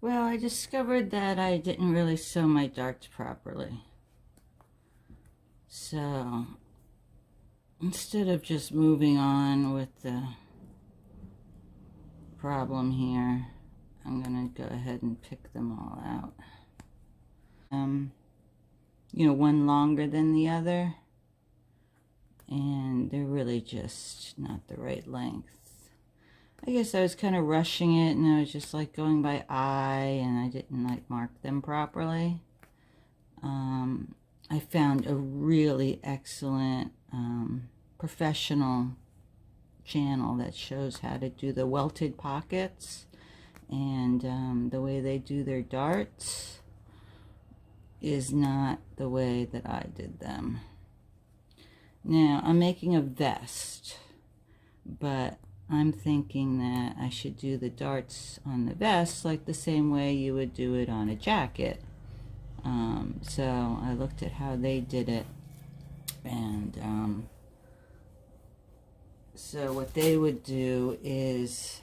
Well, I discovered that I didn't really sew my darts properly. So instead of just moving on with the problem here, I'm gonna go ahead and pick them all out. One longer than the other, and they're really just not the right length. I guess I was kind of rushing it, and I was just like going by eye, and I didn't like mark them properly. I found a really excellent professional channel that shows how to do the welted pockets, and the way they do their darts is not the way that I did them. Now, I'm making a vest, but I'm thinking that I should do the darts on the vest like the same way you would do it on a jacket. So I looked at how they did it, and so what they would do is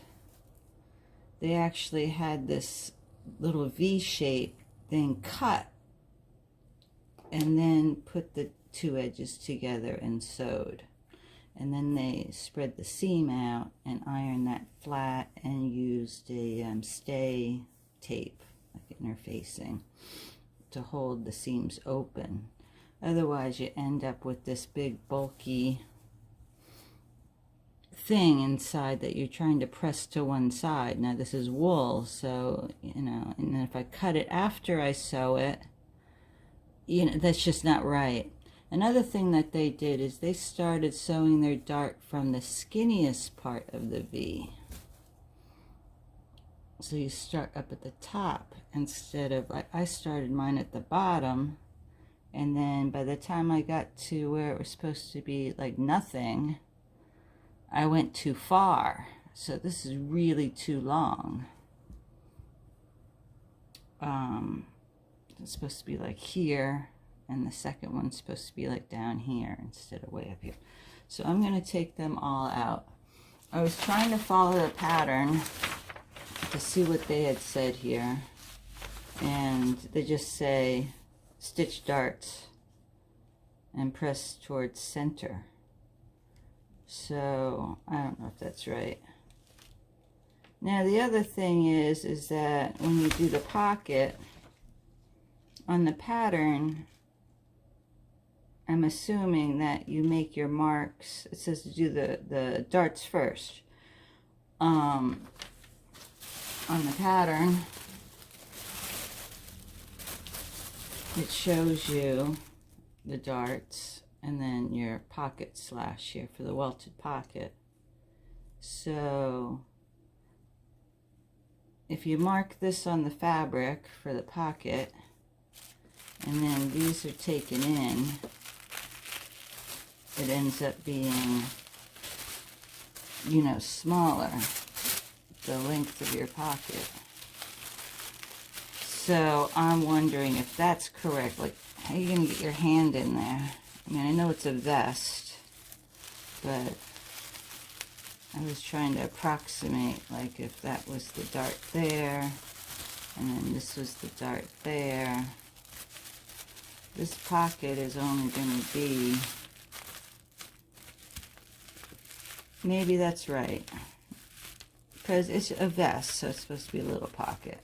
they actually had this little V-shaped thing cut and then put the two edges together and sewed. And then they spread the seam out and ironed that flat and used a stay tape, like interfacing, to hold the seams open. Otherwise you end up with this big bulky thing inside that you're trying to press to one side. Now this is wool, so and then if I cut it after I sew it, that's just not right. Another thing that they did is they started sewing their dart from the skinniest part of the V. So you start up at the top instead of, I started mine at the bottom, and then by the time I got to where it was supposed to be like nothing, I went too far. So this is really too long. It's supposed to be like here, and the second one's supposed to be like down here instead of way up here. So I'm going to take them all out. I was trying to follow the pattern to see what they had said here, and they just say stitch darts and press towards center. So I don't know if that's right. Now the other thing is that when you do the pocket on the pattern, I'm assuming that you make your marks. It says to do the darts first. On the pattern, it shows you the darts and then your pocket slash here for the welted pocket. So if you mark this on the fabric for the pocket, and then these are taken in, it ends up being, smaller, the length of your pocket. So I'm wondering if that's correct. Like, how are you going to get your hand in there? I mean, I know it's a vest, but I was trying to approximate, like, if that was the dart there, and then this was the dart there. This pocket is only going to be, maybe that's right, because it's a vest, so it's supposed to be a little pocket.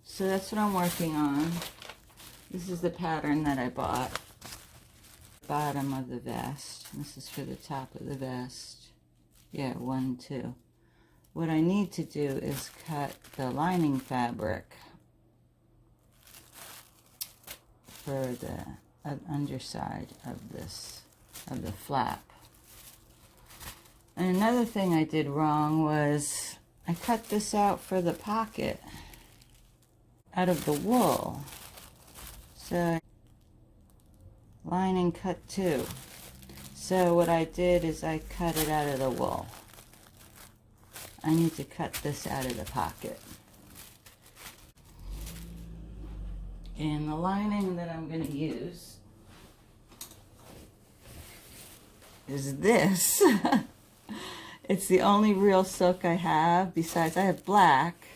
So that's what I'm working on. This is the pattern that I bought. Bottom of the vest. This is for the top of the vest. Yeah, 1, 2. What I need to do is cut the lining fabric for the underside of this, of the flap. And another thing I did wrong was I cut this out for the pocket out of the wool. So lining cut too. So what I did is I cut it out of the wool. I need to cut this out of the pocket. And the lining that I'm going to use is this. It's the only real silk I have. Besides, I have black,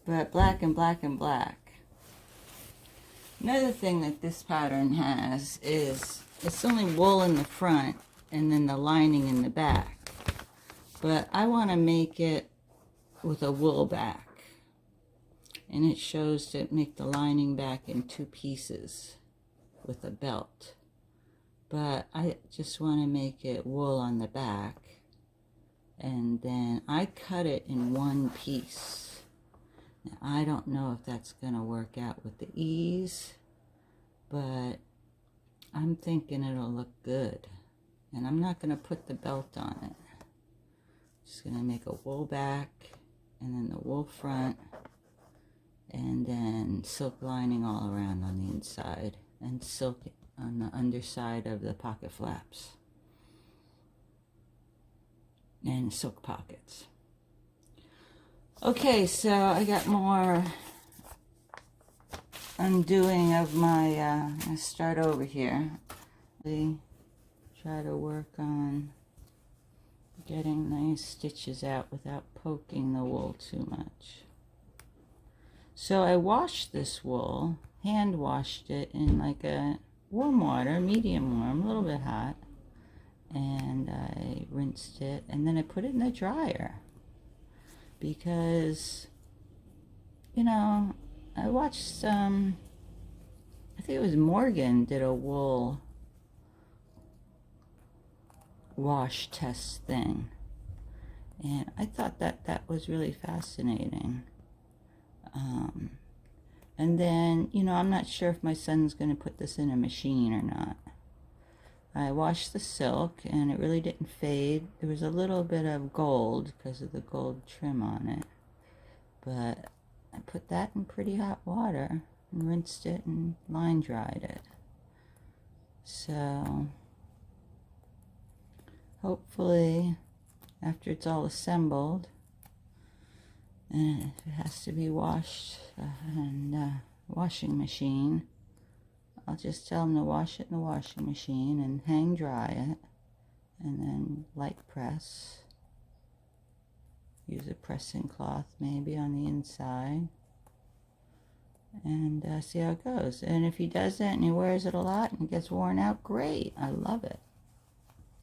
but black and black and black. Another thing that this pattern has is it's only wool in the front and then the lining in the back. But I want to make it with a wool back. And it shows to make the lining back in 2 pieces with a belt. But I just want to make it wool on the back. And then I cut it in 1 piece. Now, I don't know if that's going to work out with the ease, but I'm thinking it'll look good. And I'm not going to put the belt on it. Just going to make a wool back, and then the wool front, and then silk lining all around on the inside, and silk on the underside of the pocket flaps, and silk pockets. Okay, so I got more undoing of my, I'll start over here. Try to work on getting nice stitches out without poking the wool too much. So I washed this wool, hand washed it in like a warm water, medium warm, a little bit hot, and I rinsed it, and then I put it in the dryer. Because, you know, I watched some, I think it was Morgan did a wool wash test thing. And I thought that was really fascinating. And then, you know, I'm not sure if my son's going to put this in a machine or not. I washed the silk, and it really didn't fade. There was a little bit of gold because of the gold trim on it. But I put that in pretty hot water and rinsed it and line dried it. So hopefully after it's all assembled, and it has to be washed in washing machine, I'll just tell them to wash it in the washing machine and hang dry it, and then light press. Use a pressing cloth maybe on the inside, and see how it goes. And if he does that and he wears it a lot and it gets worn out, great. I love it.